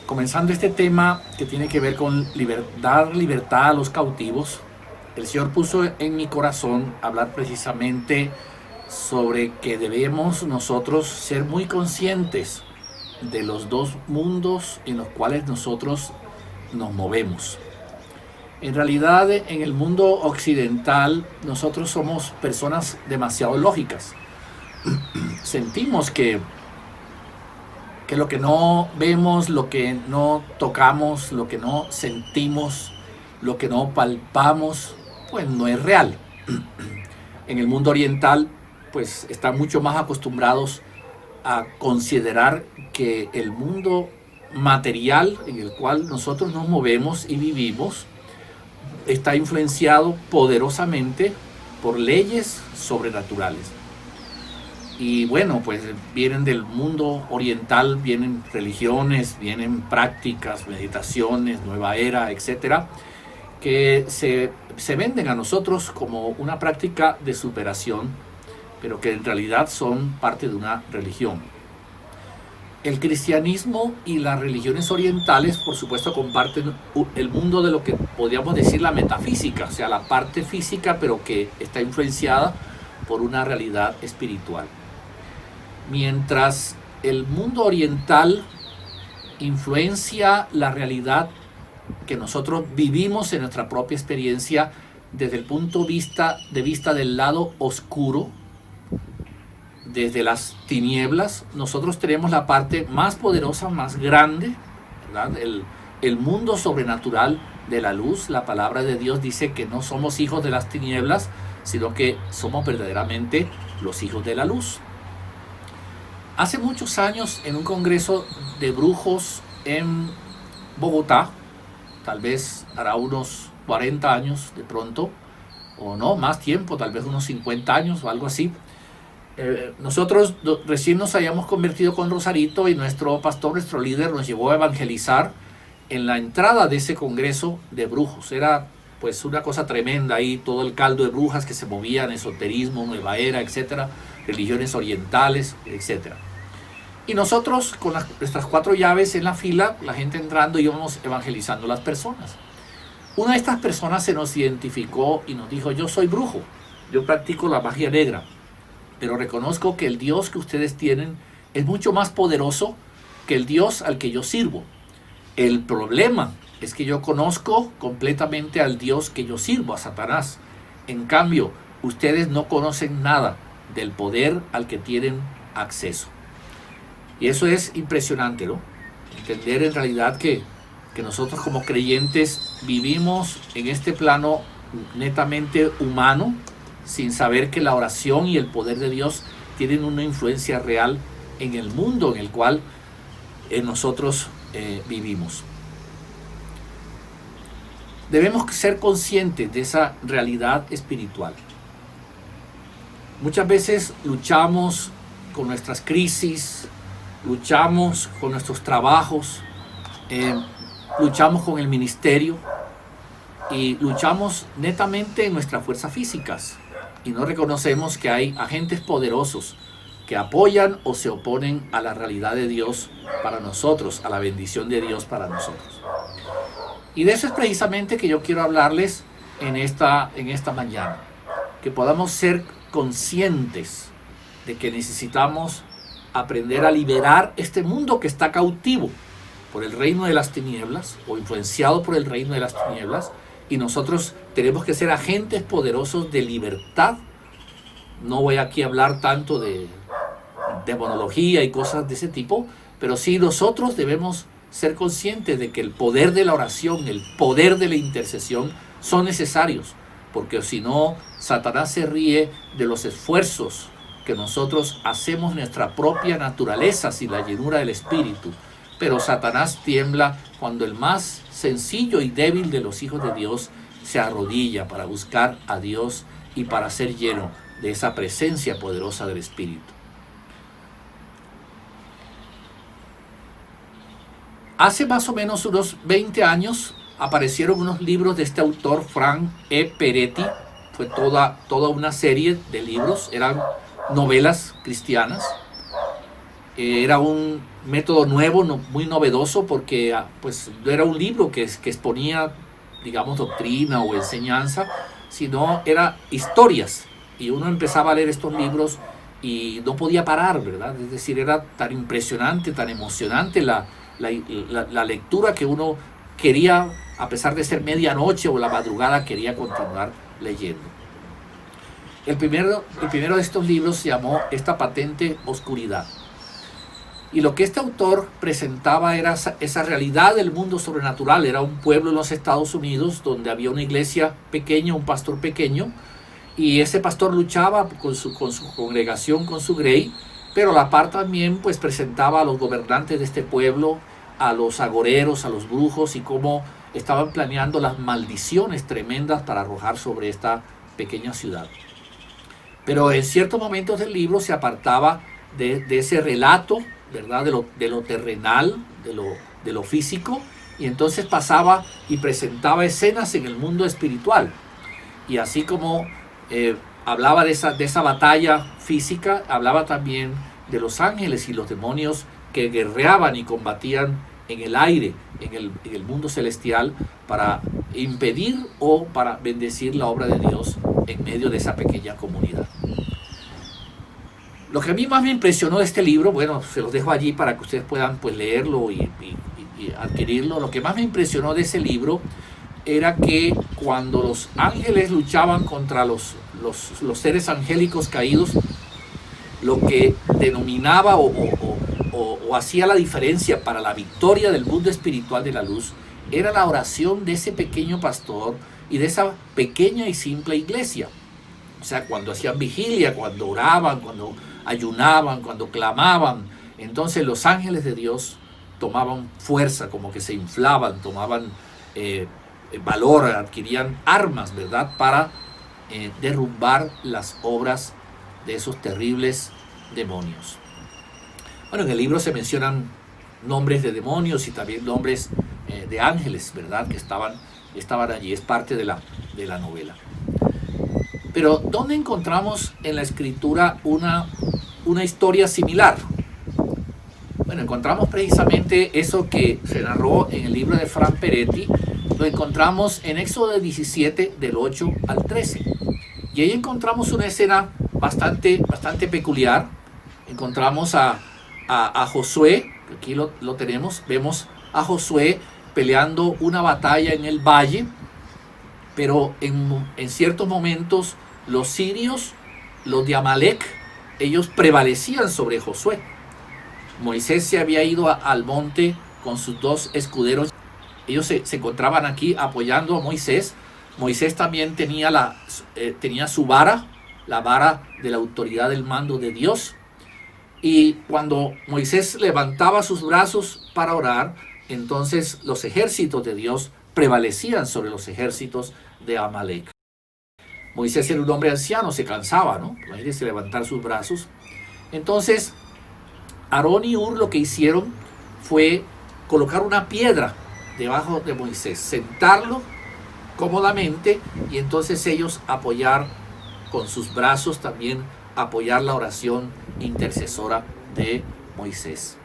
Comenzando este tema que tiene que ver con dar libertad a los cautivos, el Señor puso en mi corazón hablar precisamente sobre que debemos nosotros ser muy conscientes de los dos mundos en los cuales nosotros nos movemos. En realidad, en el mundo occidental, nosotros somos personas demasiado lógicas. Sentimos que lo que no vemos, lo que no tocamos, lo que no sentimos, lo que no palpamos, pues no es real. En el mundo oriental, pues están mucho más acostumbrados a considerar que el mundo material en el cual nosotros nos movemos y vivimos está influenciado poderosamente por leyes sobrenaturales. Y bueno, pues vienen del mundo oriental, vienen religiones, vienen prácticas, meditaciones, nueva era, etcétera, que se venden a nosotros como una práctica de superación, pero que en realidad son parte de una religión. El cristianismo y las religiones orientales, por supuesto, comparten el mundo de lo que podríamos decir la metafísica, o sea, la parte física, pero que está influenciada por una realidad espiritual. Mientras el mundo oriental influencia la realidad que nosotros vivimos en nuestra propia experiencia desde el punto de vista del lado oscuro, desde las tinieblas, nosotros tenemos la parte más poderosa, más grande, ¿verdad? El mundo sobrenatural de la luz. La palabra de Dios dice que no somos hijos de las tinieblas, sino que somos verdaderamente los hijos de la luz. Hace muchos años, en un congreso de brujos en Bogotá, tal vez hará unos 40 años de pronto, o no, más tiempo, tal vez unos 50 años o algo así, nosotros recién nos habíamos convertido con Rosarito y nuestro pastor, nuestro líder, nos llevó a evangelizar en la entrada de ese congreso de brujos. Era pues una cosa tremenda ahí, todo el caldo de brujas que se movían, esoterismo, nueva era, etcétera, religiones orientales, etcétera. Y nosotros con nuestras 4 llaves en la fila, la gente entrando, íbamos evangelizando a las personas. Una de estas personas se nos identificó y nos dijo: yo soy brujo, yo practico la magia negra, pero reconozco que el Dios que ustedes tienen es mucho más poderoso que el Dios al que yo sirvo. El problema es que yo conozco completamente al Dios que yo sirvo, a Satanás. En cambio, ustedes no conocen nada del poder al que tienen acceso. Y eso es impresionante, ¿no? Entender en realidad que nosotros como creyentes vivimos en este plano netamente humano, sin saber que la oración y el poder de Dios tienen una influencia real en el mundo en el cual nosotros vivimos. Debemos ser conscientes de esa realidad espiritual. Muchas veces luchamos con nuestras crisis, luchamos con nuestros trabajos, luchamos con el ministerio y luchamos netamente en nuestras fuerzas físicas. Y no reconocemos que hay agentes poderosos que apoyan o se oponen a la realidad de Dios para nosotros, a la bendición de Dios para nosotros. Y de eso es precisamente que yo quiero hablarles en esta mañana. Que podamos ser conscientes de que necesitamos aprender a liberar este mundo que está cautivo por el reino de las tinieblas o influenciado por el reino de las tinieblas. Y nosotros tenemos que ser agentes poderosos de libertad. No voy aquí a hablar tanto de demonología y cosas de ese tipo, pero sí nosotros debemos ser conscientes de que el poder de la oración, el poder de la intercesión son necesarios, porque si no, Satanás se ríe de los esfuerzos que nosotros hacemos en nuestra propia naturaleza sin la llenura del Espíritu. Pero Satanás tiembla cuando el más sencillo y débil de los hijos de Dios se arrodilla para buscar a Dios y para ser lleno de esa presencia poderosa del Espíritu. Hace más o menos unos 20 años aparecieron unos libros de este autor, Frank E. Peretti. Fue toda una serie de libros, eran novelas cristianas. Era un método nuevo, muy novedoso, porque pues no era un libro que exponía, digamos, doctrina o enseñanza, sino era historias. Y uno empezaba a leer estos libros y no podía parar, ¿verdad? Es decir, era tan impresionante, tan emocionante la lectura, que uno quería, a pesar de ser medianoche o la madrugada, quería continuar leyendo. El primero de estos libros se llamó Esta patente oscuridad. Y lo que este autor presentaba era esa realidad del mundo sobrenatural. Era un pueblo en los Estados Unidos donde había una iglesia pequeña, un pastor pequeño, y ese pastor luchaba con su congregación, con su grey, pero a la par también pues presentaba a los gobernantes de este pueblo, a los agoreros, a los brujos, y cómo estaban planeando las maldiciones tremendas para arrojar sobre esta pequeña ciudad. Pero en ciertos momentos del libro se apartaba de ese relato, ¿verdad? De lo terrenal, de lo físico, y entonces pasaba y presentaba escenas en el mundo espiritual. Y así como hablaba de esa batalla física, hablaba también de los ángeles y los demonios que guerreaban y combatían en el aire, en el mundo celestial, para impedir o para bendecir la obra de Dios en medio de esa pequeña comunidad. Lo que a mí más me impresionó de este libro, bueno, se los dejo allí para que ustedes puedan pues leerlo y adquirirlo. Lo que más me impresionó de ese libro era que cuando los ángeles luchaban contra los seres angélicos caídos, lo que denominaba o hacía la diferencia para la victoria del mundo espiritual de la luz era la oración de ese pequeño pastor y de esa pequeña y simple iglesia. O sea, cuando hacían vigilia, cuando oraban, cuando ayunaban, cuando clamaban, entonces los ángeles de Dios tomaban fuerza, como que se inflaban, tomaban valor, adquirían armas, ¿verdad?, para derrumbar las obras de esos terribles demonios. Bueno, en el libro se mencionan nombres de demonios y también nombres de ángeles, ¿verdad?, que estaban allí. Es parte de la novela. Pero ¿dónde encontramos en la escritura una historia similar? Bueno, encontramos precisamente eso que se narró en el libro de Frank Peretti. Lo encontramos en Éxodo 17, del 8 al 13. Y ahí encontramos una escena bastante peculiar. Encontramos a Josué, aquí lo tenemos, vemos a Josué peleando una batalla en el valle, pero en ciertos momentos los sirios, los de Amalek, ellos prevalecían sobre Josué. Moisés se había ido al monte con sus 2 escuderos. Ellos se encontraban aquí apoyando a Moisés. Moisés también tenía su vara, la vara de la autoridad del mando de Dios. Y cuando Moisés levantaba sus brazos para orar, entonces los ejércitos de Dios prevalecían sobre los ejércitos de Amalek. Moisés era un hombre anciano, se cansaba, ¿no? Imagínense levantar sus brazos. Entonces, Aarón y Hur lo que hicieron fue colocar una piedra debajo de Moisés, sentarlo cómodamente y entonces ellos apoyar con sus brazos, también apoyar la oración intercesora de Moisés.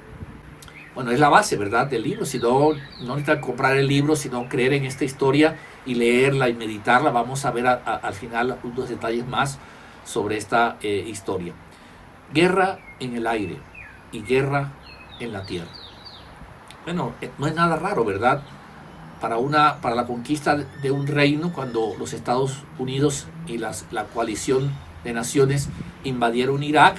Bueno, es la base, ¿verdad?, del libro. Si no necesitan comprar el libro, sino creer en esta historia y leerla y meditarla. Vamos a ver al final unos detalles más sobre esta historia. Guerra en el aire y guerra en la tierra. Bueno, no es nada raro, ¿verdad?, para la conquista de un reino, cuando los Estados Unidos y la coalición de naciones invadieron Irak.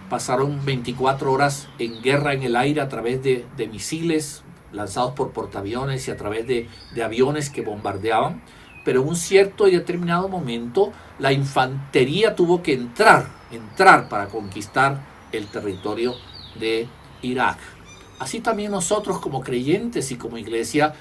Pasaron 24 horas en guerra en el aire a través de misiles lanzados por portaaviones y a través de aviones que bombardeaban. Pero en un cierto y determinado momento la infantería tuvo que entrar para conquistar el territorio de Irak. Así también nosotros, como creyentes y como iglesia,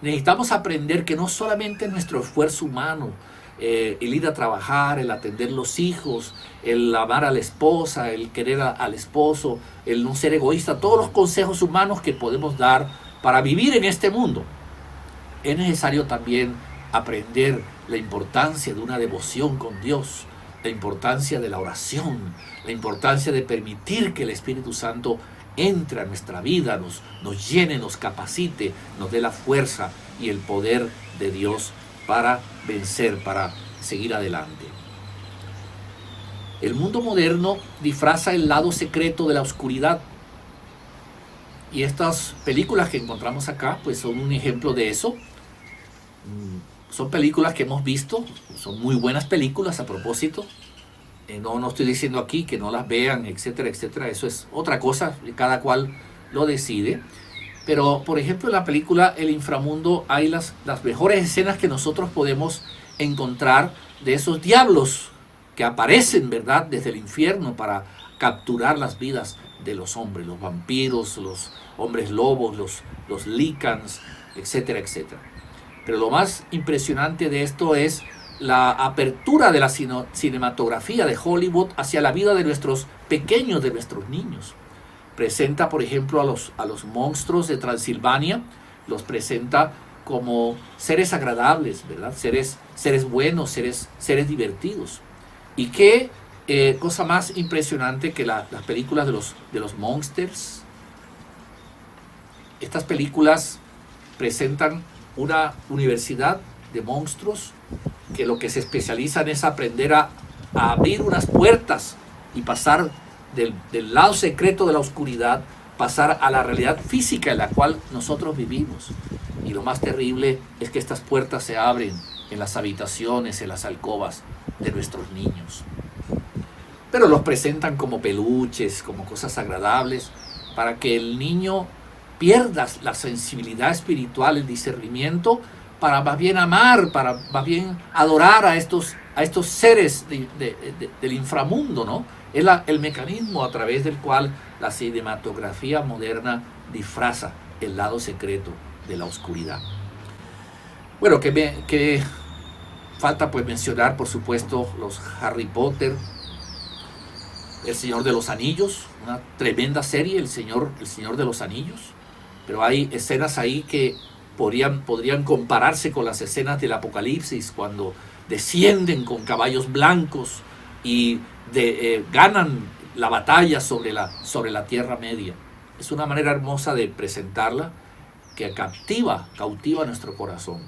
necesitamos aprender que no solamente nuestro esfuerzo humano, el ir a trabajar, el atender los hijos, el amar a la esposa, el querer al esposo, el no ser egoísta, todos los consejos humanos que podemos dar para vivir en este mundo. Es necesario también aprender la importancia de una devoción con Dios, la importancia de la oración, la importancia de permitir que el Espíritu Santo entre a nuestra vida, nos llene, nos capacite, nos dé la fuerza y el poder de Dios para vencer, para seguir adelante. El mundo moderno disfraza el lado secreto de la oscuridad. Y estas películas que encontramos acá, pues son un ejemplo de eso. Son películas que hemos visto, son muy buenas películas a propósito. No estoy diciendo aquí que no las vean, etcétera, etcétera. Eso es otra cosa, cada cual lo decide. Pero, por ejemplo, en la película El Inframundo hay las mejores escenas que nosotros podemos encontrar de esos diablos que aparecen, ¿verdad?, desde el infierno para capturar las vidas de los hombres, los vampiros, los hombres lobos, los lícans, etcétera, etcétera. Pero lo más impresionante de esto es la apertura de la cinematografía de Hollywood hacia la vida de nuestros pequeños, de nuestros niños. Presenta, por ejemplo, a los monstruos de Transilvania, los presenta como seres agradables, ¿verdad? Seres buenos, seres divertidos. Y qué cosa más impresionante que las películas de los monsters. Estas películas presentan una universidad de monstruos que lo que se especializan es aprender a abrir unas puertas y pasar del lado secreto de la oscuridad, pasar a la realidad física en la cual nosotros vivimos. Y lo más terrible es que estas puertas se abren en las habitaciones, en las alcobas de nuestros niños. Pero los presentan como peluches, como cosas agradables, para que el niño pierda la sensibilidad espiritual, el discernimiento, para más bien amar, para más bien adorar a estos seres del inframundo, ¿no? Es el mecanismo a través del cual la cinematografía moderna disfraza el lado secreto de la oscuridad. Bueno, que falta pues mencionar, por supuesto, los Harry Potter, El Señor de los Anillos, una tremenda serie, El Señor de los Anillos, pero hay escenas ahí que podrían compararse con las escenas del Apocalipsis, cuando descienden con caballos blancos y ganan la batalla sobre la Tierra Media. Es una manera hermosa de presentarla que cautiva nuestro corazón.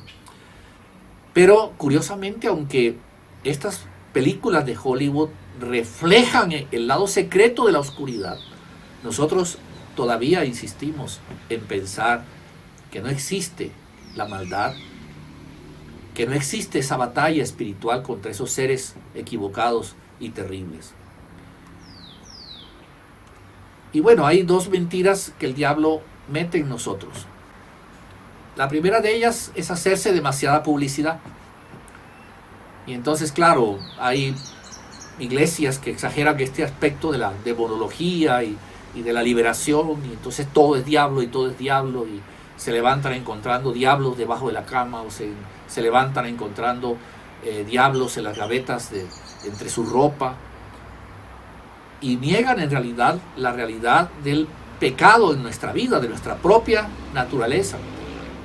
Pero curiosamente, aunque estas películas de Hollywood reflejan el lado secreto de la oscuridad, nosotros todavía insistimos en pensar que no existe la maldad, que no existe esa batalla espiritual contra esos seres equivocados y terribles. Y bueno, hay dos mentiras que el diablo mete en nosotros. La primera de ellas es hacerse demasiada publicidad. Y entonces, claro, hay iglesias que exageran este aspecto de la demonología y de la liberación, y entonces todo es diablo y se levantan encontrando diablos debajo de la cama, o se levantan encontrando diablos en las gavetas entre su ropa, y niegan en realidad la realidad del pecado en nuestra vida, de nuestra propia naturaleza.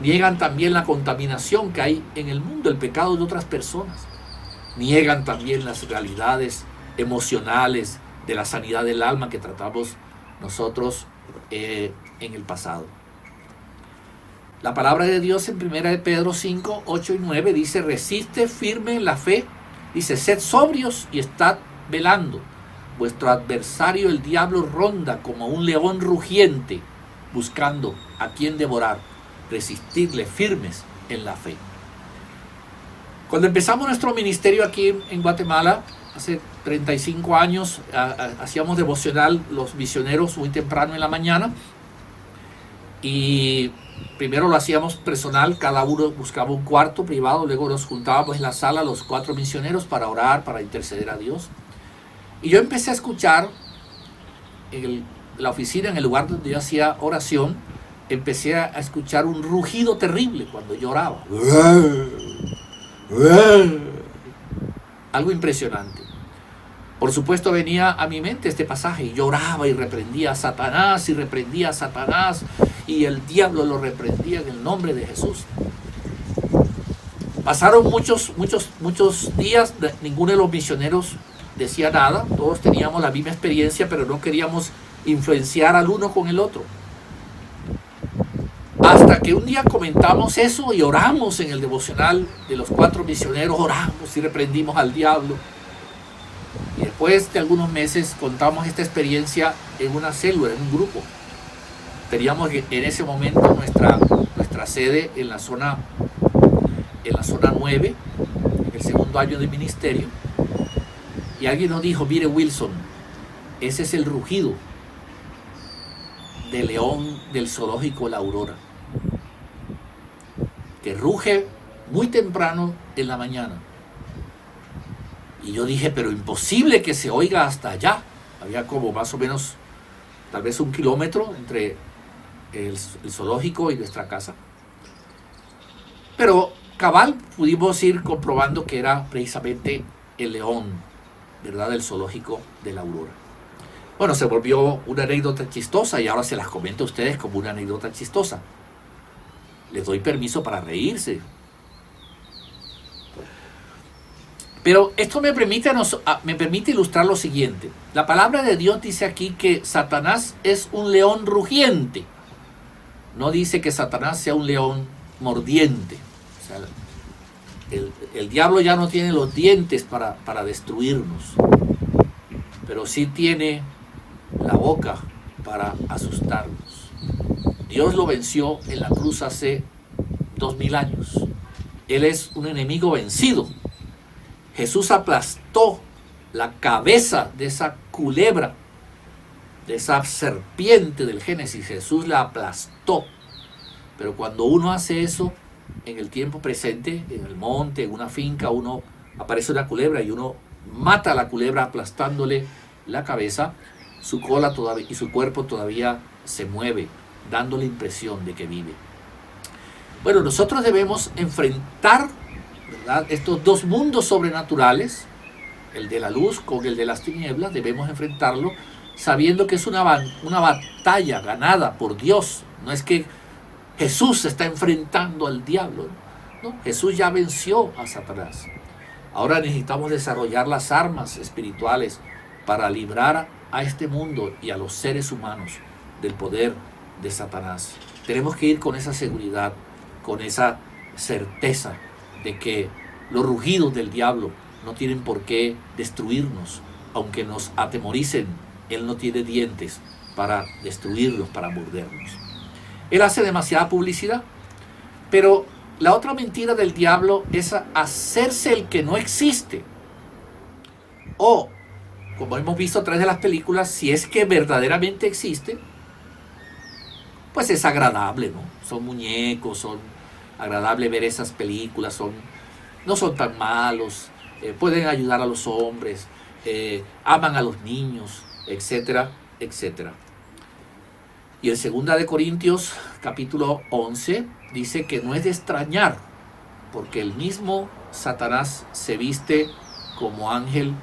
Niegan también la contaminación que hay en el mundo, el pecado de otras personas. Niegan también las realidades emocionales de la sanidad del alma que tratamos nosotros en el pasado. La palabra de Dios en 1 de Pedro 5, 8 y 9 dice: resiste firme en la fe, dice, sed sobrios y estad velando. Vuestro adversario el diablo ronda como un león rugiente, buscando a quien devorar. Resistirle firmes en la fe. Cuando empezamos nuestro ministerio aquí en Guatemala, hace 35 años, hacíamos devocional los misioneros muy temprano en la mañana, y primero lo hacíamos personal, cada uno buscaba un cuarto privado, luego nos juntábamos en la sala los 4 misioneros para orar, para interceder a Dios. Y yo empecé a escuchar en la oficina, en el lugar donde yo hacía oración, empecé a escuchar un rugido terrible cuando yo oraba. Algo impresionante. Por supuesto venía a mi mente este pasaje, y yo oraba y reprendía a Satanás, y el diablo lo reprendía en el nombre de Jesús. Pasaron muchos días, ninguno de los misioneros decía nada, todos teníamos la misma experiencia, pero no queríamos influenciar al uno con el otro. Hasta que un día comentamos eso y oramos en el devocional de los 4 misioneros, oramos y reprendimos al diablo. Y después de algunos meses contamos esta experiencia en una célula, en un grupo. Teníamos en ese momento nuestra sede en la zona 9, en el segundo año de ministerio. Y alguien nos dijo, mire Wilson, ese es el rugido del león del zoológico La Aurora, que ruge muy temprano en la mañana. Y yo dije, pero imposible que se oiga hasta allá. Había como más o menos, tal vez 1 kilómetro entre el zoológico y nuestra casa. Pero cabal pudimos ir comprobando que era precisamente el león, ¿verdad?, del zoológico de La Aurora. Bueno, se volvió una anécdota chistosa y ahora se las comento a ustedes como una anécdota chistosa. Les doy permiso para reírse. Pero esto me permite ilustrar lo siguiente. La palabra de Dios dice aquí que Satanás es un león rugiente. No dice que Satanás sea un león mordiente. O sea, el diablo ya no tiene los dientes para destruirnos, pero sí tiene la boca para asustarnos. Dios lo venció en la cruz hace 2000 años. Él es un enemigo vencido. Jesús aplastó la cabeza de esa culebra, de esa serpiente del Génesis. Jesús la aplastó. Pero cuando uno hace eso, en el tiempo presente, en el monte, en una finca, aparece una culebra y uno mata a la culebra aplastándole la cabeza, su cola todavía y su cuerpo todavía se mueve, dando la impresión de que vive. Bueno, nosotros debemos enfrentar, ¿verdad?, estos dos mundos sobrenaturales, el de la luz con el de las tinieblas. Debemos enfrentarlo sabiendo que es una batalla ganada por Dios. No es que Jesús está enfrentando al diablo, no, Jesús ya venció a Satanás. Ahora necesitamos desarrollar las armas espirituales para librar a este mundo y a los seres humanos del poder de Satanás. Tenemos que ir con esa seguridad, con esa certeza de que los rugidos del diablo no tienen por qué destruirnos. Aunque nos atemoricen, él no tiene dientes para destruirnos, para mordernos. Él hace demasiada publicidad, pero la otra mentira del diablo es hacerse el que no existe. O, como hemos visto a través de las películas, si es que verdaderamente existe, pues es agradable, ¿no? Son muñecos, son agradable ver esas películas, no son tan malos, pueden ayudar a los hombres, aman a los niños, etcétera, etcétera. Y en 2 Corintios capítulo 11 dice que no es de extrañar, porque el mismo Satanás se viste como ángel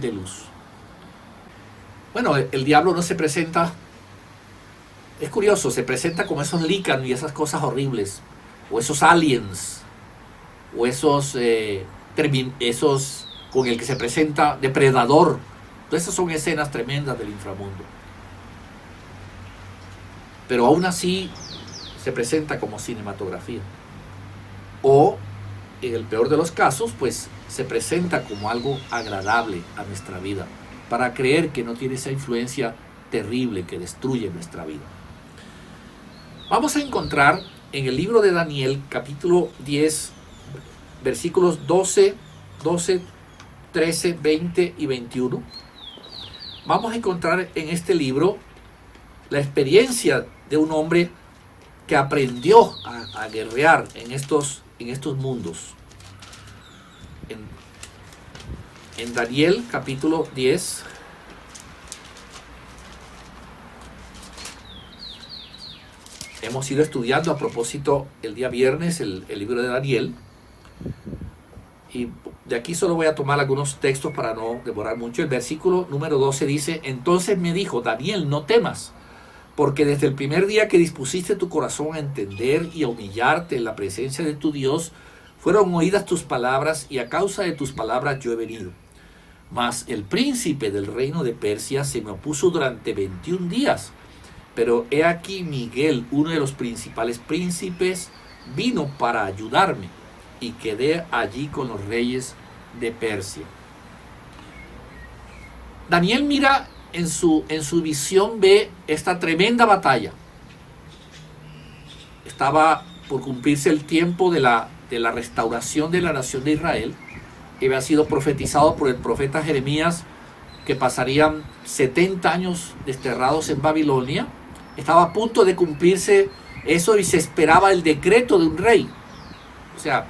de luz. Bueno, el diablo no se presenta, es curioso, se presenta como esos lícanos y esas cosas horribles, o esos aliens, o esos con el que se presenta depredador. Todas esas son escenas tremendas del inframundo. Pero aún así se presenta como cinematografía. O, en el peor de los casos, pues se presenta como algo agradable a nuestra vida, para creer que no tiene esa influencia terrible que destruye nuestra vida. Vamos a encontrar en el libro de Daniel, capítulo 10, versículos 12, 13, 20 y 21. Vamos a encontrar en este libro la experiencia de un hombre que aprendió a guerrear en estos mundos. En Daniel capítulo 10, hemos ido estudiando a propósito el día viernes el libro de Daniel, y de aquí solo voy a tomar algunos textos para no demorar mucho. El versículo número 12 dice: entonces me dijo, Daniel, no temas, porque desde el primer día que dispusiste tu corazón a entender y a humillarte en la presencia de tu Dios, fueron oídas tus palabras, y a causa de tus palabras yo he venido. Mas el príncipe del reino de Persia se me opuso durante 21 días. Pero he aquí Miguel, uno de los principales príncipes, vino para ayudarme y quedé allí con los reyes de Persia. Daniel mira en su visión, ve esta tremenda batalla. Estaba por cumplirse el tiempo de la restauración de la nación de Israel. Había sido profetizado por el profeta Jeremías que pasarían 70 años desterrados en Babilonia. Estaba a punto de cumplirse eso y se esperaba el decreto de un rey. O sea,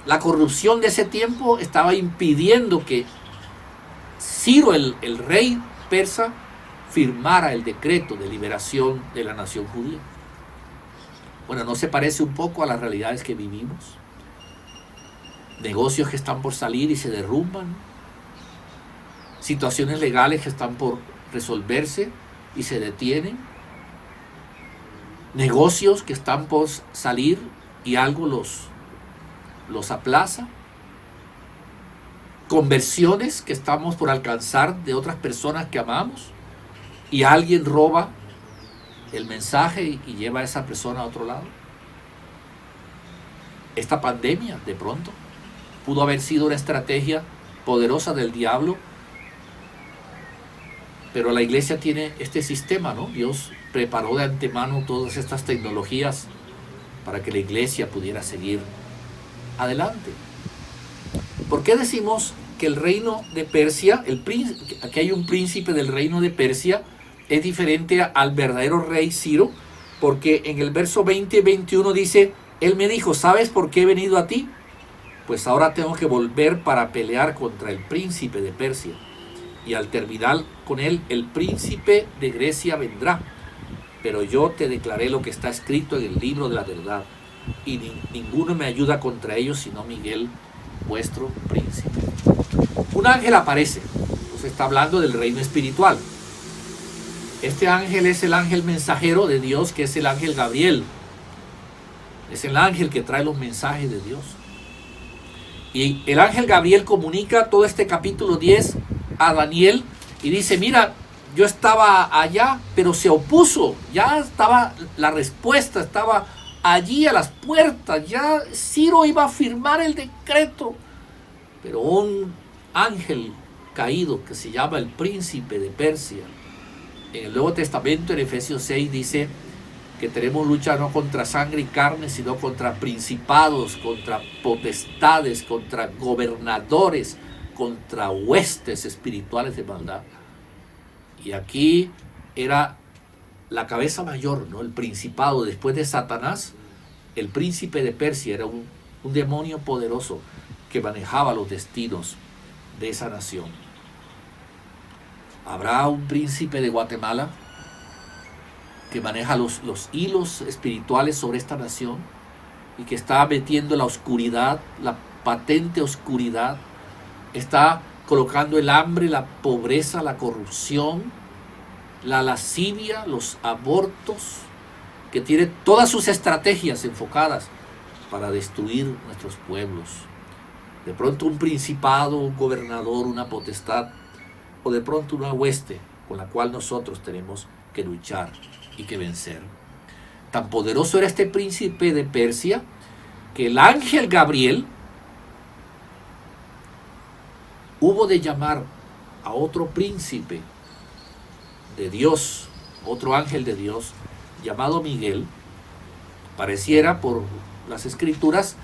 la corrupción de ese tiempo estaba impidiendo que Ciro, el rey persa, firmara el decreto de liberación de la nación judía. Bueno, ¿no se parece un poco a las realidades que vivimos? Negocios que están por salir y se derrumban, situaciones legales que están por resolverse y se detienen, negocios que están por salir y algo los aplaza, conversiones que estamos por alcanzar de otras personas que amamos y alguien roba el mensaje y lleva a esa persona a otro lado. Esta pandemia de pronto pudo haber sido una estrategia poderosa del diablo, pero la iglesia tiene este sistema, ¿no? Dios preparó de antemano todas estas tecnologías para que la iglesia pudiera seguir adelante. ¿Por qué decimos que el reino de Persia, aquí hay un príncipe del reino de Persia, es diferente al verdadero rey Ciro? Porque en el verso 20 y 21 dice, él me dijo, ¿sabes por qué he venido a ti? Pues ahora tengo que volver para pelear contra el príncipe de Persia. Y al terminar con él, el príncipe de Grecia vendrá. Pero yo te declaré lo que está escrito en el libro de la verdad. Y ninguno me ayuda contra ellos, sino Miguel, vuestro príncipe. Un ángel aparece. Nos está hablando del reino espiritual. Este ángel es el ángel mensajero de Dios, que es el ángel Gabriel. Es el ángel que trae los mensajes de Dios. Y el ángel Gabriel comunica todo este capítulo 10 a Daniel y dice, mira, yo estaba allá, pero se opuso. Ya estaba la respuesta, estaba allí a las puertas. Ya Ciro iba a firmar el decreto. Pero un ángel caído que se llama el príncipe de Persia, en el Nuevo Testamento, en Efesios 6, dice que tenemos lucha no contra sangre y carne, sino contra principados, contra potestades, contra gobernadores, contra huestes espirituales de maldad. Y aquí era la cabeza mayor, ¿no? El principado, después de Satanás, el príncipe de Persia era un demonio poderoso que manejaba los destinos de esa nación. ¿Habrá un príncipe de Guatemala que maneja los hilos espirituales sobre esta nación y que está metiendo la oscuridad, la patente oscuridad, está colocando el hambre, la pobreza, la corrupción, la lascivia, los abortos, que tiene todas sus estrategias enfocadas para destruir nuestros pueblos? De pronto un principado, un gobernador, una potestad, o de pronto una hueste con la cual nosotros tenemos que luchar y que vencer. Tan poderoso era este príncipe de Persia que el ángel Gabriel hubo de llamar a otro príncipe de Dios, otro ángel de Dios, llamado Miguel. Pareciera por las escrituras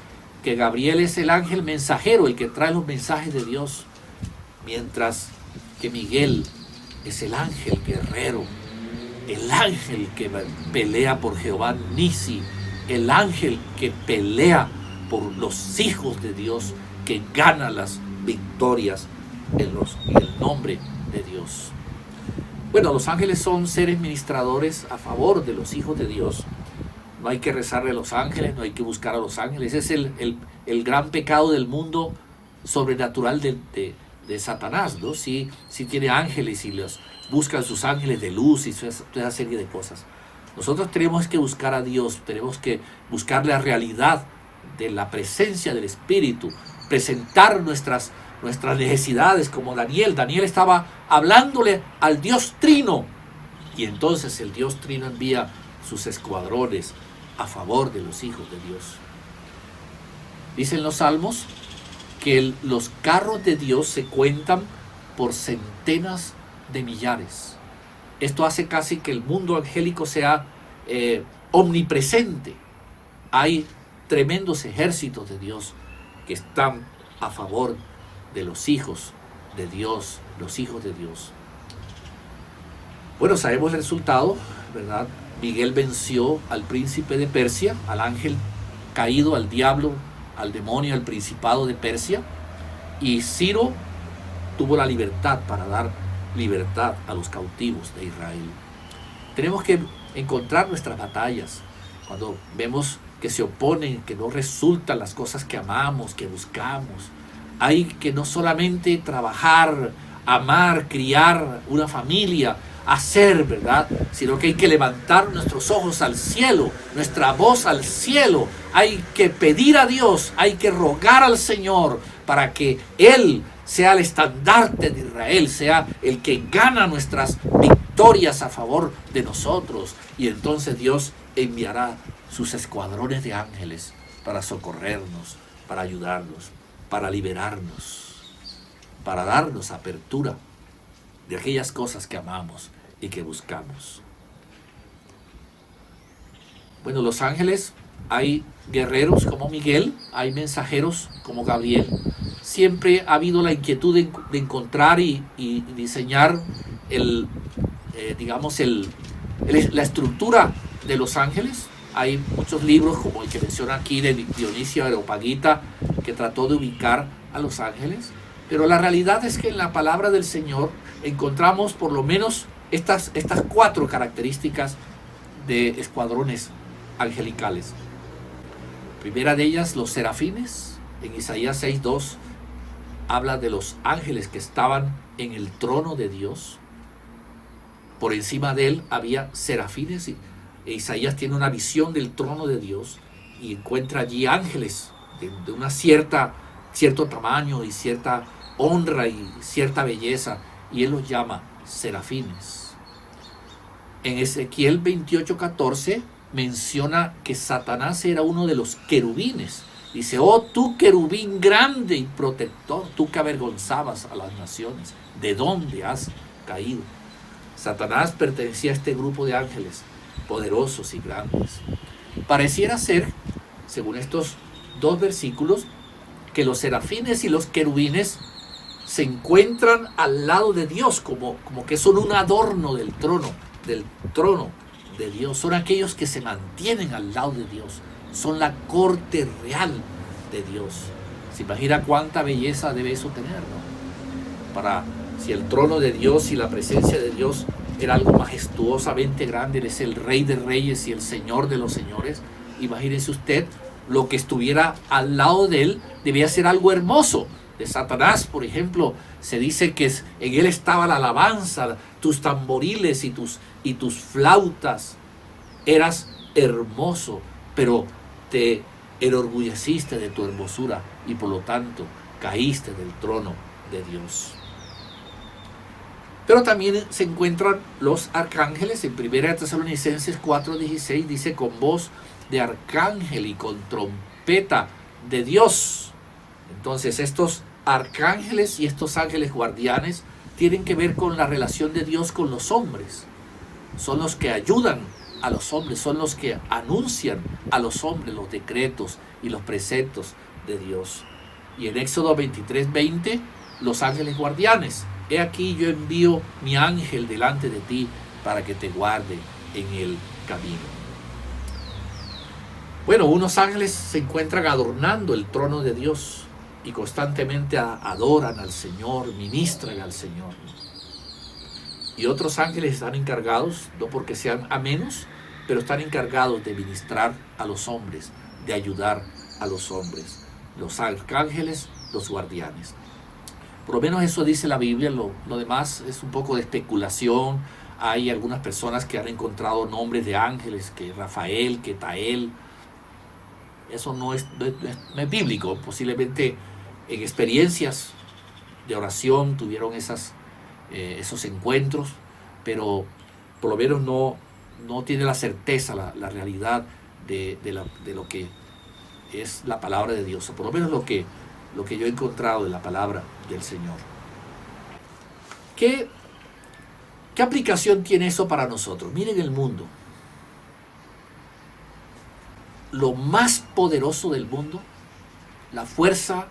que Gabriel es el ángel mensajero, el que trae los mensajes de Dios, mientras que Miguel es el ángel guerrero, el ángel que pelea por Jehová Nisi, el ángel que pelea por los hijos de Dios, que gana las victorias en el nombre de Dios. Bueno, los ángeles son seres ministradores a favor de los hijos de Dios. No hay que rezarle a los ángeles, no hay que buscar a los ángeles. Ese es el gran pecado del mundo sobrenatural de Satanás, ¿no? Si tiene ángeles y los buscan sus ángeles de luz y toda esa serie de cosas. Nosotros tenemos que buscar a Dios, tenemos que buscar la realidad de la presencia del Espíritu, presentar nuestras nuestras necesidades, como Daniel. Daniel estaba hablándole al Dios Trino, y entonces el Dios Trino envía sus escuadrones a favor de los hijos de Dios. Dicen los salmos que los carros de Dios se cuentan por centenas de millares. Esto hace casi que el mundo angélico sea omnipresente. Hay tremendos ejércitos de Dios que están a favor de los hijos de Dios, los hijos de Dios. Bueno, sabemos el resultado, ¿verdad? Miguel venció al príncipe de Persia, al ángel caído, al diablo, al demonio, al principado de Persia, y Ciro tuvo la libertad para dar libertad a los cautivos de Israel. Tenemos que encontrar nuestras batallas cuando vemos que se oponen, que no resultan las cosas que amamos, que buscamos. Hay que no solamente trabajar, amar, criar una familia, hacer, ¿verdad? Sino que hay que levantar nuestros ojos al cielo, nuestra voz al cielo. Hay que pedir a Dios, hay que rogar al Señor para que Él sea el estandarte de Israel, sea el que gana nuestras victorias a favor de nosotros. Y entonces Dios enviará sus escuadrones de ángeles para socorrernos, para ayudarnos, para liberarnos, para darnos apertura de aquellas cosas que amamos y que buscamos. Bueno, los ángeles, hay guerreros como Miguel, hay mensajeros como Gabriel. Siempre ha habido la inquietud de encontrar y diseñar la estructura de los ángeles. Hay muchos libros como el que menciona aquí de Dionisio Areopagita, que trató de ubicar a los ángeles. Pero la realidad es que en la palabra del Señor encontramos por lo menos estas 4 características de escuadrones angelicales. Primera de ellas, los serafines. En Isaías 6:2 habla de los ángeles que estaban en el trono de Dios. Por encima de él había serafines. Isaías tiene una visión del trono de Dios y encuentra allí ángeles de una cierto tamaño y cierta honra y cierta belleza, y él los llama serafines. En Ezequiel 28:14 menciona que Satanás era uno de los querubines. Dice: oh, tú querubín grande y protector, tú que avergonzabas a las naciones, ¿de dónde has caído? Satanás pertenecía a este grupo de ángeles poderosos y grandes. Pareciera ser, según estos 2 versículos, que los serafines y los querubines se encuentran al lado de Dios, como que son un adorno del trono de Dios. Son aquellos que se mantienen al lado de Dios. Son la corte real de Dios. ¿Se imagina cuánta belleza debe eso tener, no? Si el trono de Dios y la presencia de Dios era algo majestuosamente grande, Él es el Rey de Reyes y el Señor de los Señores. Imagínese usted, lo que estuviera al lado de Él debía ser algo hermoso. De Satanás, por ejemplo, se dice que en él estaba la alabanza, tus tamboriles y tus flautas. Eras hermoso, pero te enorgulleciste de tu hermosura y por lo tanto caíste del trono de Dios. Pero también se encuentran los arcángeles. En 1 Tesalonicenses 4:16 dice: con voz de arcángel y con trompeta de Dios. Entonces estos arcángeles y estos ángeles guardianes tienen que ver con la relación de Dios con los hombres. Son los que ayudan a los hombres, son los que anuncian a los hombres los decretos y los preceptos de Dios. Y en Éxodo 23:20, los ángeles guardianes: he aquí yo envío mi ángel delante de ti para que te guarde en el camino. Bueno, unos ángeles se encuentran adornando el trono de Dios y constantemente adoran al Señor, ministran al Señor. Y otros ángeles están encargados, no porque sean a menos, pero están encargados de ministrar a los hombres, de ayudar a los hombres. Los arcángeles, los guardianes. Por lo menos eso dice la Biblia. Lo demás es un poco de especulación. Hay algunas personas que han encontrado nombres de ángeles, que Rafael, que Tael. Eso no es bíblico. Posiblemente en experiencias de oración, tuvieron esos encuentros, pero por lo menos no tiene la certeza, la realidad de lo que es la palabra de Dios, o por lo menos lo que yo he encontrado de la palabra del Señor. ¿Qué aplicación tiene eso para nosotros? Miren el mundo. Lo más poderoso del mundo, la fuerza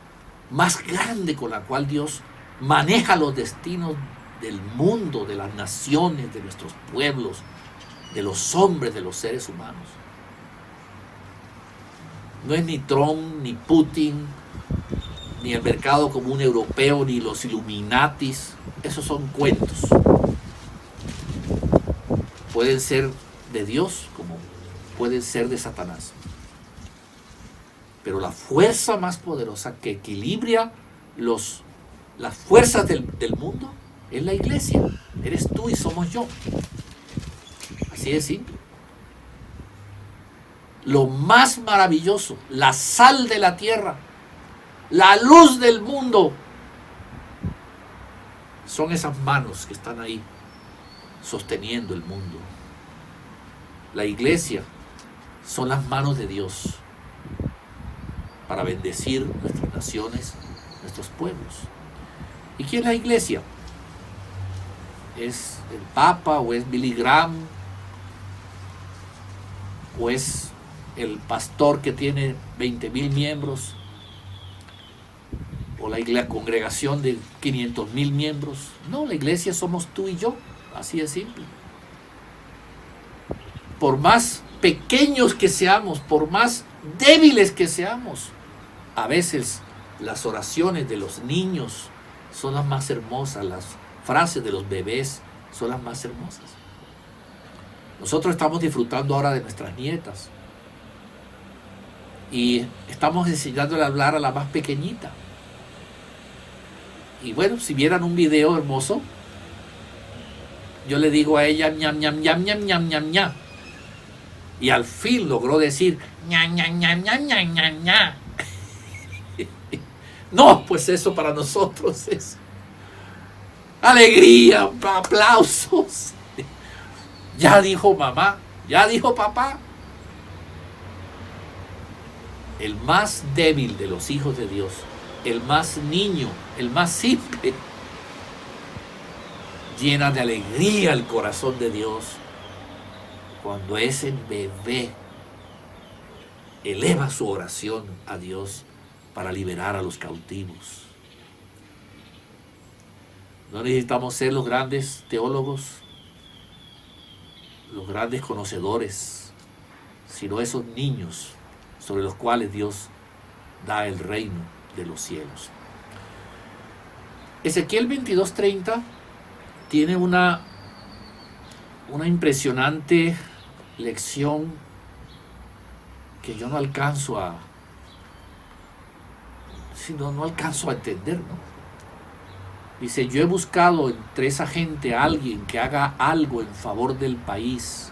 más grande con la cual Dios maneja los destinos del mundo, de las naciones, de nuestros pueblos, de los hombres, de los seres humanos. No es ni Trump, ni Putin, ni el mercado común europeo, ni los Illuminatis. Esos son cuentos. Pueden ser de Dios como pueden ser de Satanás. Pero la fuerza más poderosa que equilibra las fuerzas del mundo es la iglesia. Eres tú y somos yo. Así de simple. Lo más maravilloso, la sal de la tierra, la luz del mundo, son esas manos que están ahí sosteniendo el mundo. La iglesia son las manos de Dios para bendecir nuestras naciones, nuestros pueblos. ¿Y quién es la iglesia? ¿Es el Papa o es Billy Graham? ¿O es el pastor que tiene 20,000 miembros? ¿O la congregación de 500,000 miembros? No, la iglesia somos tú y yo, así de simple. Por más pequeños que seamos, por más débiles que seamos, a veces las oraciones de los niños son las más hermosas, las frases de los bebés son las más hermosas. Nosotros estamos disfrutando ahora de nuestras nietas y estamos enseñándole a hablar a la más pequeñita. Y bueno, si vieran un video hermoso, yo le digo a ella ñam, ñam, ñam, ñam, ñam, ñam, ñam. Y al fin logró decir ñam, ñam, ñam, ñam, ñam, ñam, ñam. No, pues eso para nosotros es alegría, aplausos. Ya dijo mamá, ya dijo papá. El más débil de los hijos de Dios, el más niño, el más simple, llena de alegría el corazón de Dios cuando ese bebé eleva su oración a Dios para liberar a los cautivos. No necesitamos ser los grandes teólogos, los grandes conocedores, sino esos niños sobre los cuales Dios da el reino de los cielos. Ezequiel 22:30 tiene una impresionante lección que yo no alcanzo a entender, ¿no? Dice, yo he buscado entre esa gente a alguien que haga algo en favor del país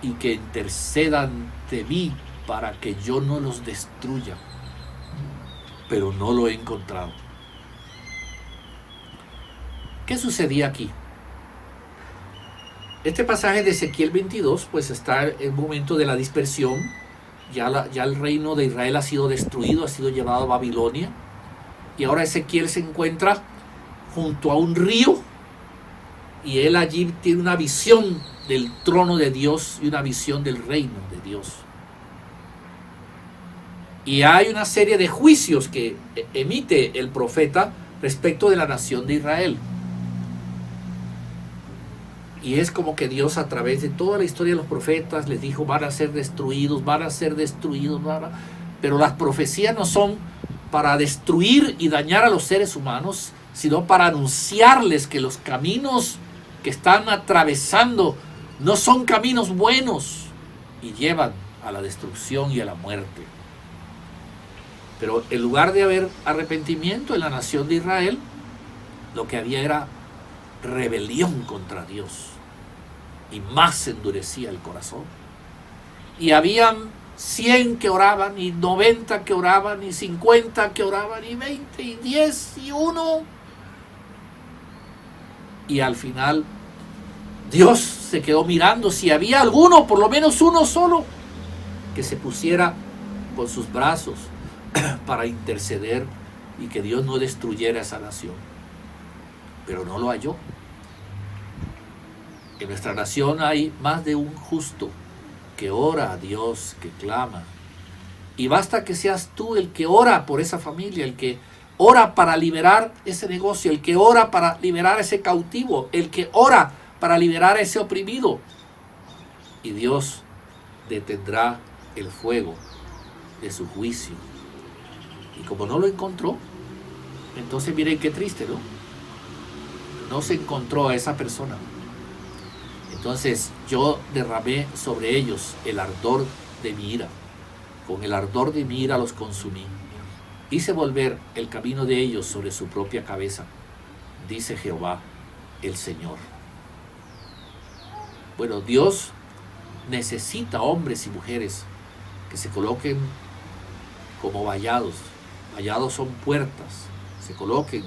y que interceda ante mí para que yo no los destruya, pero no lo he encontrado. ¿Qué sucedía aquí? Este pasaje de Ezequiel 22 pues está en el momento de la dispersión. Ya el reino de Israel ha sido destruido, ha sido llevado a Babilonia, y ahora Ezequiel se encuentra junto a un río y él allí tiene una visión del trono de Dios y una visión del reino de Dios. Y hay una serie de juicios que emite el profeta respecto de la nación de Israel. Y es como que Dios, a través de toda la historia de los profetas, les dijo, van a ser destruidos, pero las profecías no son para destruir y dañar a los seres humanos, sino para anunciarles que los caminos que están atravesando no son caminos buenos y llevan a la destrucción y a la muerte. Pero en lugar de haber arrepentimiento en la nación de Israel, lo que había era rebelión contra Dios, y más se endurecía el corazón. Y habían 100 que oraban, y 90 que oraban, y 50 que oraban, y 20, y 10, y 1, y al final Dios se quedó mirando si había alguno, por lo menos uno solo, que se pusiera con sus brazos para interceder y que Dios no destruyera esa nación. Pero no lo halló. En nuestra nación hay más de un justo que ora a Dios, que clama. Y basta que seas tú el que ora por esa familia, el que ora para liberar ese negocio, el que ora para liberar ese cautivo, el que ora para liberar a ese oprimido. Y Dios detendrá el fuego de su juicio. Y como no lo encontró, entonces miren qué triste, ¿no? No se encontró a esa persona. Entonces yo derramé sobre ellos el ardor de mi ira. Con el ardor de mi ira los consumí. Hice volver el camino de ellos sobre su propia cabeza, dice Jehová el Señor. Bueno, Dios necesita hombres y mujeres que se coloquen como vallados. Vallados son puertas. Se coloquen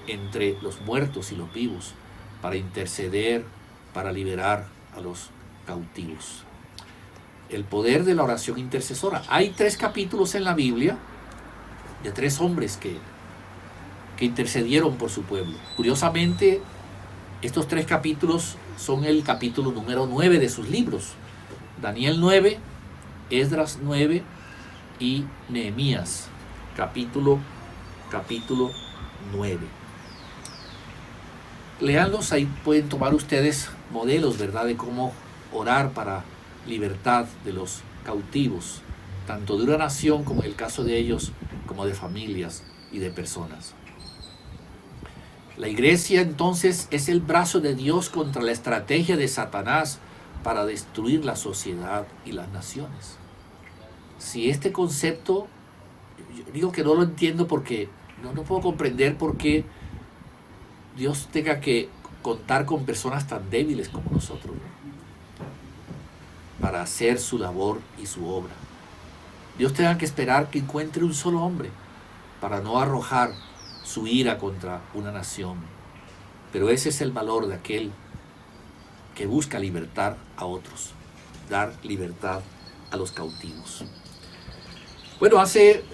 entre los muertos y los vivos para interceder, para liberar a los cautivos. El poder de la oración intercesora. Hay 3 capítulos en la Biblia de 3 hombres que intercedieron por su pueblo. Curiosamente, estos 3 capítulos son el capítulo número 9 de sus libros. Daniel 9, Esdras 9 y Nehemías, capítulo 9. Léanlos, ahí pueden tomar ustedes modelos, ¿verdad?, de cómo orar para libertad de los cautivos, tanto de una nación como en el caso de ellos, como de familias y de personas. La iglesia entonces es el brazo de Dios contra la estrategia de Satanás para destruir la sociedad y las naciones. Si este concepto, yo digo que no lo entiendo porque no puedo comprender por qué Dios tenga que contar con personas tan débiles como nosotros, ¿no?, para hacer su labor y su obra. Dios tenga que esperar que encuentre un solo hombre para no arrojar su ira contra una nación. Pero ese es el valor de aquel que busca libertar a otros, dar libertad a los cautivos. Bueno, hace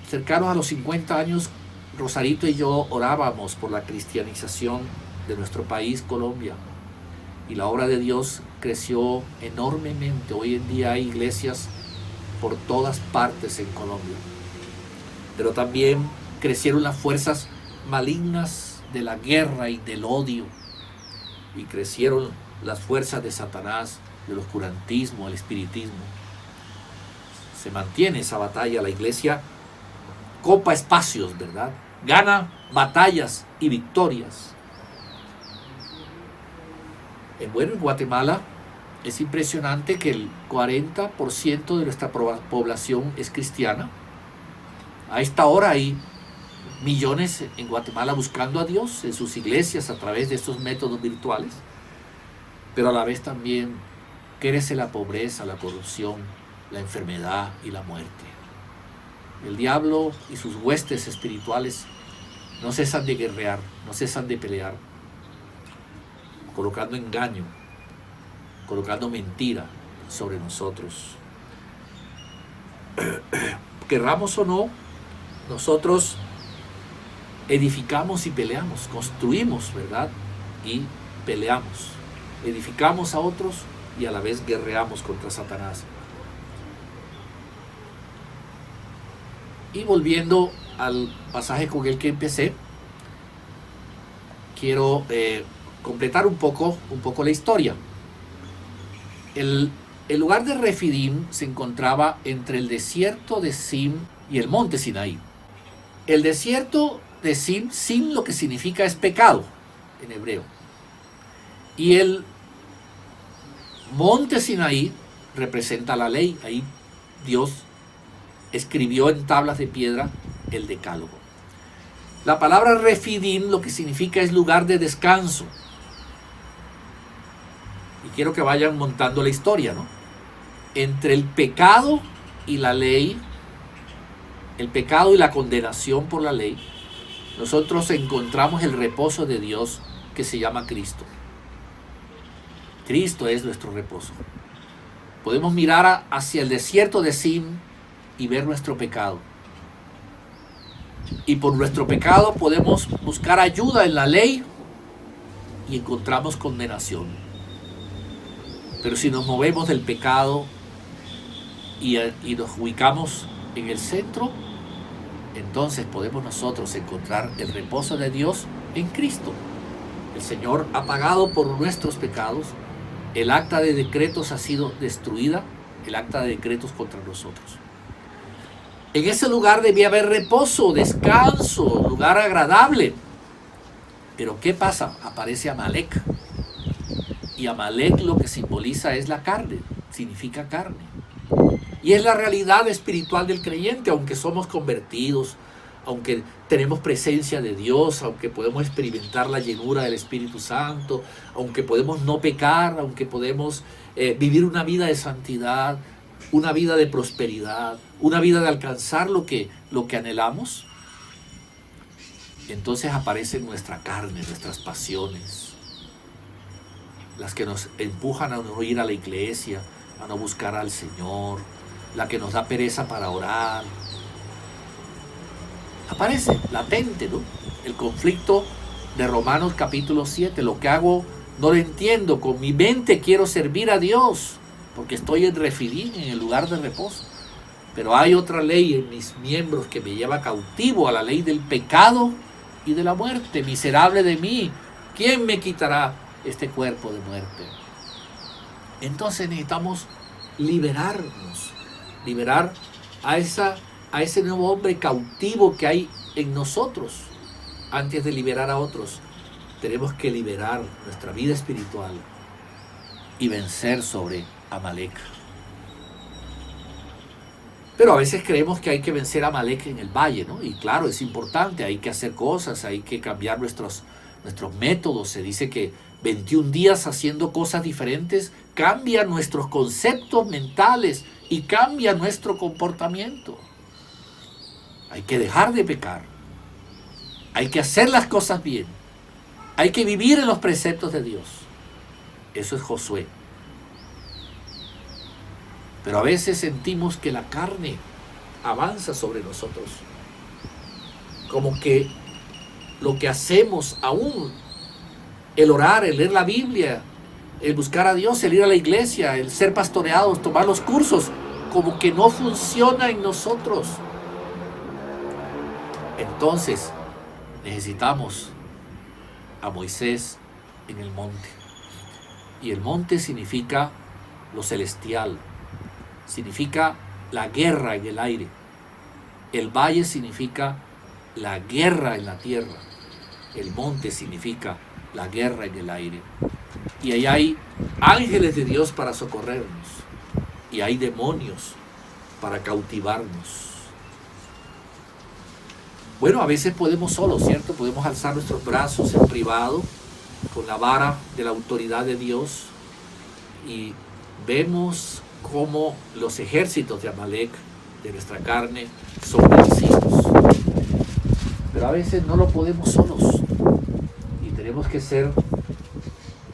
cercanos a los 50 años, Rosarito y yo orábamos por la cristianización de nuestro país, Colombia, y la obra de Dios creció enormemente. Hoy en día hay iglesias por todas partes en Colombia, pero también crecieron las fuerzas malignas de la guerra y del odio, y crecieron las fuerzas de Satanás, del oscurantismo, el espiritismo. Se mantiene esa batalla. La iglesia copa espacios, ¿verdad? Gana batallas y victorias. Bueno, en Guatemala es impresionante que el 40% de nuestra población es cristiana. A esta hora hay millones en Guatemala buscando a Dios en sus iglesias a través de estos métodos virtuales, pero a la vez también crece la pobreza, la corrupción, la enfermedad y la muerte. El diablo y sus huestes espirituales no cesan de guerrear, no cesan de pelear, colocando engaño, colocando mentira sobre nosotros. Querramos o no, nosotros edificamos y peleamos, construimos, ¿verdad?, y peleamos. Edificamos a otros y a la vez guerreamos contra Satanás. Y volviendo al pasaje con el que empecé, quiero completar un poco la historia. El lugar de Refidim se encontraba entre el desierto de Zin y el monte Sinaí. El desierto de Zin lo que significa es pecado en hebreo. Y el monte Sinaí representa la ley. Ahí Dios escribió en tablas de piedra el decálogo. La palabra Refidim lo que significa es lugar de descanso. Y quiero que vayan montando la historia, ¿no? Entre el pecado y la ley, el pecado y la condenación por la ley, nosotros encontramos el reposo de Dios que se llama Cristo. Cristo es nuestro reposo. Podemos mirar hacia el desierto de Sin y ver nuestro pecado. Y por nuestro pecado podemos buscar ayuda en la ley y encontramos condenación. Pero si nos movemos del pecado y nos ubicamos en el centro, entonces podemos nosotros encontrar el reposo de Dios en Cristo. El Señor ha pagado por nuestros pecados. El acta de decretos ha sido destruida, el acta de decretos contra nosotros. En ese lugar debía haber reposo, descanso, lugar agradable. Pero ¿qué pasa? Aparece Amalek. Y Amalek lo que simboliza es la carne, significa carne. Y es la realidad espiritual del creyente, aunque somos convertidos, aunque tenemos presencia de Dios, aunque podemos experimentar la llenura del Espíritu Santo, aunque podemos no pecar, aunque podemos vivir una vida de santidad, una vida de prosperidad, una vida de alcanzar lo que anhelamos. Entonces aparece nuestra carne, nuestras pasiones, las que nos empujan a no ir a la iglesia, a no buscar al Señor, la que nos da pereza para orar. Aparece latente, ¿no? El conflicto de Romanos capítulo 7. Lo que hago no lo entiendo. Con mi mente quiero servir a Dios, porque estoy en refidín, en el lugar de reposo. Pero hay otra ley en mis miembros que me lleva cautivo a la ley del pecado y de la muerte. Miserable de mí, ¿quién me quitará este cuerpo de muerte? Entonces necesitamos liberarnos, liberar a ese nuevo hombre cautivo que hay en nosotros. Antes de liberar a otros, tenemos que liberar nuestra vida espiritual y vencer sobre Amalek. Pero a veces creemos que hay que vencer a Amalek en el valle, ¿no? Y claro, es importante, hay que hacer cosas, hay que cambiar nuestros métodos. Se dice que 21 días haciendo cosas diferentes cambia nuestros conceptos mentales y cambia nuestro comportamiento. Hay que dejar de pecar. Hay que hacer las cosas bien. Hay que vivir en los preceptos de Dios. Eso es Josué. Pero a veces sentimos que la carne avanza sobre nosotros. Como que lo que hacemos aún, el orar, el leer la Biblia, el buscar a Dios, el ir a la iglesia, el ser pastoreados, tomar los cursos, como que no funciona en nosotros. Entonces necesitamos a Moisés en el monte. Y el monte significa lo celestial, significa la guerra en el aire. El valle significa la guerra en la tierra. El monte significa la guerra en el aire. Y ahí hay ángeles de Dios para socorrernos. Y hay demonios para cautivarnos. Bueno, a veces podemos solos, ¿cierto? Podemos alzar nuestros brazos en privado con la vara de la autoridad de Dios y vemos cómo los ejércitos de Amalek, de nuestra carne, son vencidos. Pero a veces no lo podemos solos y tenemos que ser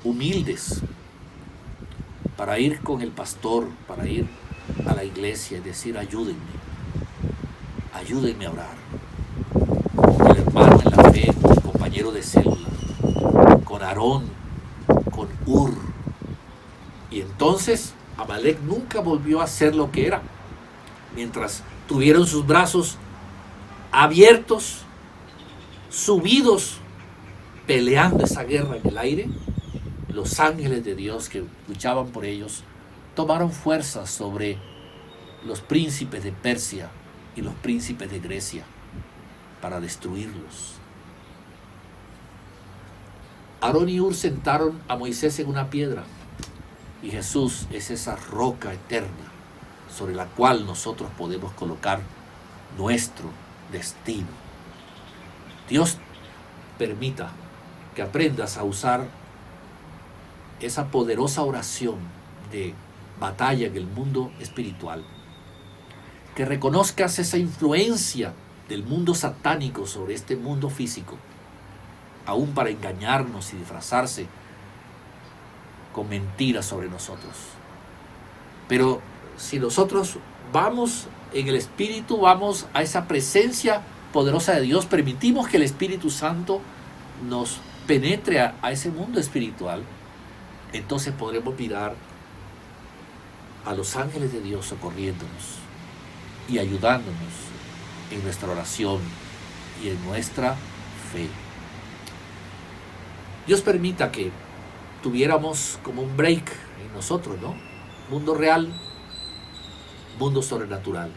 humildes para ir con el pastor, para ir a la iglesia y decir: ayúdenme a orar. Con el hermano en la fe, con el compañero de célula, con Aarón, con Ur. Y entonces Amalek nunca volvió a ser lo que era. Mientras tuvieron sus brazos abiertos, subidos, peleando esa guerra en el aire, los ángeles de Dios que luchaban por ellos tomaron fuerza sobre los príncipes de Persia y los príncipes de Grecia para destruirlos. Aarón y Ur sentaron a Moisés en una piedra y Jesús es esa roca eterna sobre la cual nosotros podemos colocar nuestro destino. Dios permita que aprendas a usar esa poderosa oración de batalla en el mundo espiritual, que reconozcas esa influencia del mundo satánico sobre este mundo físico, aún para engañarnos y disfrazarse con mentiras sobre nosotros. Pero si nosotros vamos en el Espíritu, vamos a esa presencia poderosa de Dios, permitimos que el Espíritu Santo nos penetre a ese mundo espiritual, entonces podremos mirar a los ángeles de Dios socorriéndonos y ayudándonos en nuestra oración y en nuestra fe. Dios permita que tuviéramos como un break en nosotros, ¿no? Mundo real, mundo sobrenatural,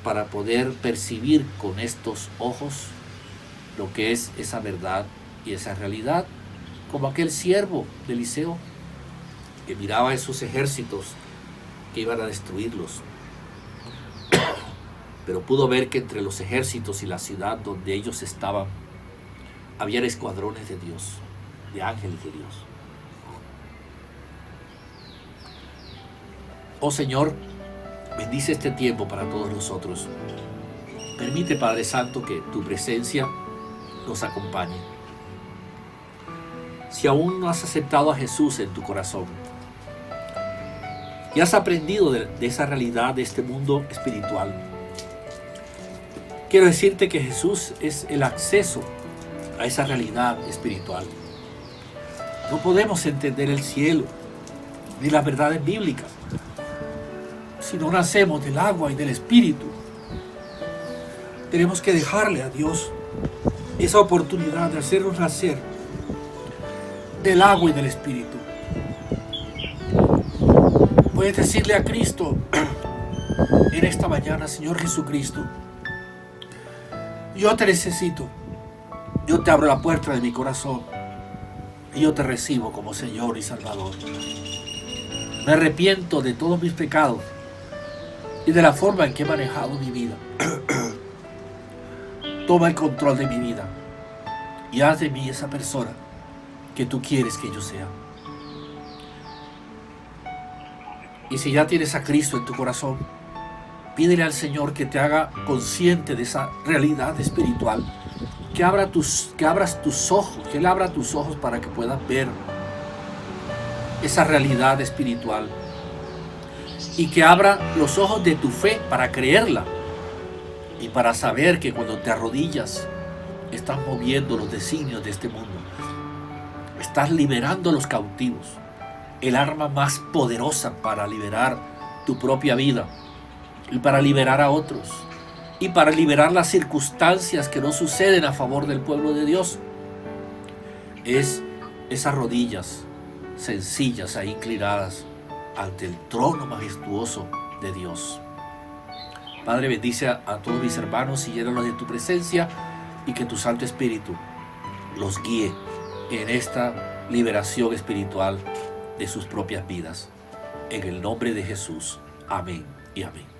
para poder percibir con estos ojos lo que es esa verdad y esa realidad, como aquel siervo de Eliseo que miraba esos ejércitos que iban a destruirlos, pero pudo ver que entre los ejércitos y la ciudad donde ellos estaban había escuadrones de Dios, de ángeles de Dios. Oh Señor, bendice este tiempo para todos nosotros. Permite, Padre Santo, que tu presencia nos acompañe. Si aún no has aceptado a Jesús en tu corazón y has aprendido de esa realidad, de este mundo espiritual, quiero decirte que Jesús es el acceso a esa realidad espiritual. No podemos entender el cielo ni las verdades bíblicas si no nacemos del agua y del Espíritu. Tenemos que dejarle a Dios esa oportunidad de hacernos nacer del agua y del Espíritu. Puedes decirle a Cristo en esta mañana: Señor Jesucristo, yo te necesito. Yo te abro la puerta de mi corazón y yo te recibo como Señor y Salvador. Me arrepiento de todos mis pecados y de la forma en que he manejado mi vida. Toma el control de mi vida y haz de mí esa persona que tú quieres que yo sea. Y si ya tienes a Cristo en tu corazón, pídele al Señor que te haga consciente de esa realidad espiritual, que abras tus ojos, que Él abra tus ojos para que puedas ver esa realidad espiritual y que abra los ojos de tu fe para creerla y para saber que cuando te arrodillas estás moviendo los designios de este mundo, estás liberando a los cautivos, el arma más poderosa para liberar tu propia vida y para liberar a otros y para liberar las circunstancias que no suceden a favor del pueblo de Dios. Es esas rodillas sencillas ahí inclinadas ante el trono majestuoso de Dios. Padre, bendice a todos mis hermanos y llénalos de tu presencia y que tu Santo Espíritu los guíe en esta liberación espiritual de sus propias vidas. En el nombre de Jesús. Amén y amén.